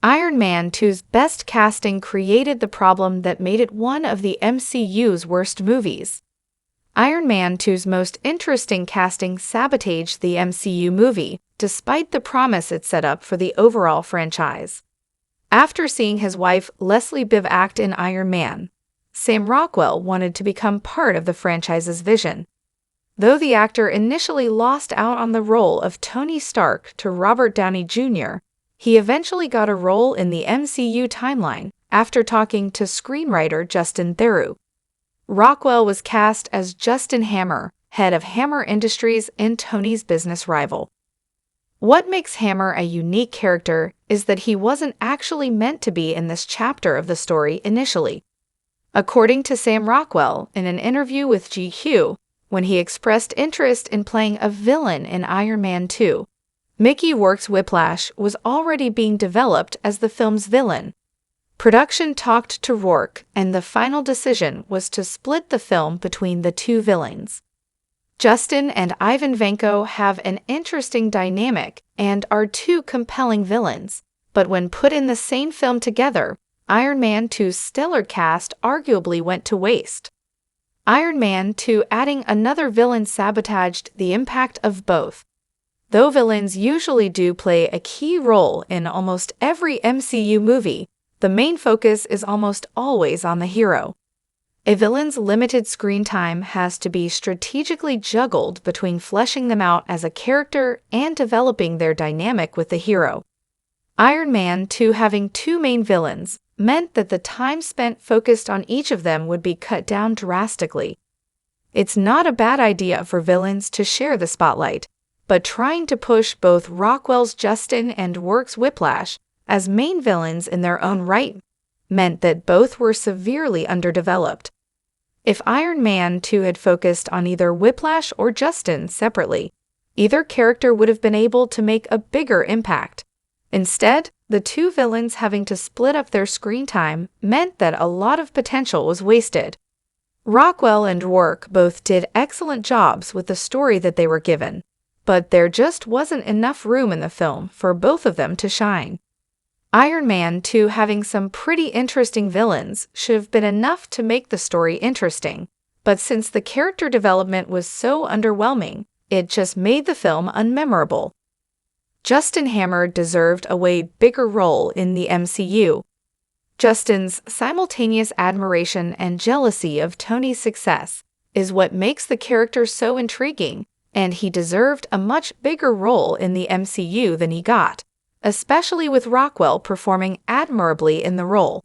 Iron Man 2's best casting created the problem that made it one of the MCU's worst movies. Iron Man 2's most interesting casting sabotaged the MCU movie, despite the promise it set up for the overall franchise. After seeing his wife Leslie Bibb act in Iron Man, Sam Rockwell wanted to become part of the franchise's vision. Though the actor initially lost out on the role of Tony Stark to Robert Downey Jr., he eventually got a role in the MCU timeline after talking to screenwriter Justin Theroux. Rockwell was cast as Justin Hammer, head of Hammer Industries and Tony's business rival. What makes Hammer a unique character is that he wasn't actually meant to be in this chapter of the story initially. According to Sam Rockwell in an interview with GQ, when he expressed interest in playing a villain in Iron Man 2, Mickey Rourke's Whiplash was already being developed as the film's villain. Production talked to Rourke, and the final decision was to split the film between the two villains. Justin and Ivan Vanko have an interesting dynamic and are two compelling villains, but when put in the same film together, Iron Man 2's stellar cast arguably went to waste. Iron Man 2 adding another villain sabotaged the impact of both. Though villains usually do play a key role in almost every MCU movie, the main focus is almost always on the hero. A villain's limited screen time has to be strategically juggled between fleshing them out as a character and developing their dynamic with the hero. Iron Man 2 having two main villains meant that the time spent focused on each of them would be cut down drastically. It's not a bad idea for villains to share the spotlight, but trying to push both Rockwell's Justin and Rourke's Whiplash as main villains in their own right meant that both were severely underdeveloped. If Iron Man 2 had focused on either Whiplash or Justin separately, either character would have been able to make a bigger impact. Instead, the two villains having to split up their screen time meant that a lot of potential was wasted. Rockwell and Rourke both did excellent jobs with the story that they were given, but there just wasn't enough room in the film for both of them to shine. Iron Man 2 having some pretty interesting villains should have been enough to make the story interesting, but since the character development was so underwhelming, it just made the film unmemorable. Justin Hammer deserved a way bigger role in the MCU. Justin's simultaneous admiration and jealousy of Tony's success is what makes the character so intriguing, and he deserved a much bigger role in the MCU than he got, especially with Rockwell performing admirably in the role.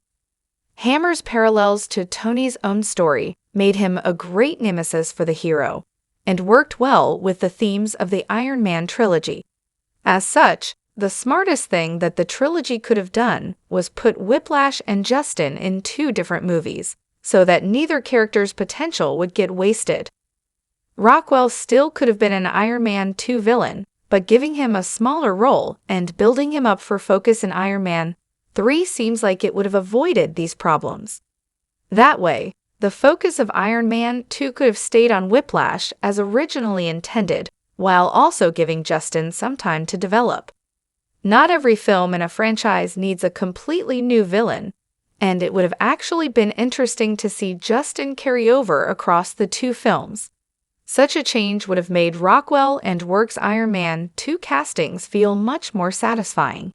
Hammer's parallels to Tony's own story made him a great nemesis for the hero, and worked well with the themes of the Iron Man trilogy. As such, the smartest thing that the trilogy could have done was put Whiplash and Justin in two different movies, so that neither character's potential would get wasted. Rockwell still could have been an Iron Man 2 villain, but giving him a smaller role and building him up for focus in Iron Man 3 seems like it would have avoided these problems. That way, the focus of Iron Man 2 could have stayed on Whiplash as originally intended, while also giving Justin some time to develop. Not every film in a franchise needs a completely new villain, and it would have actually been interesting to see Justin carry over across the two films. Such a change would have made Rockwell and Rourke's Iron Man 2 castings feel much more satisfying.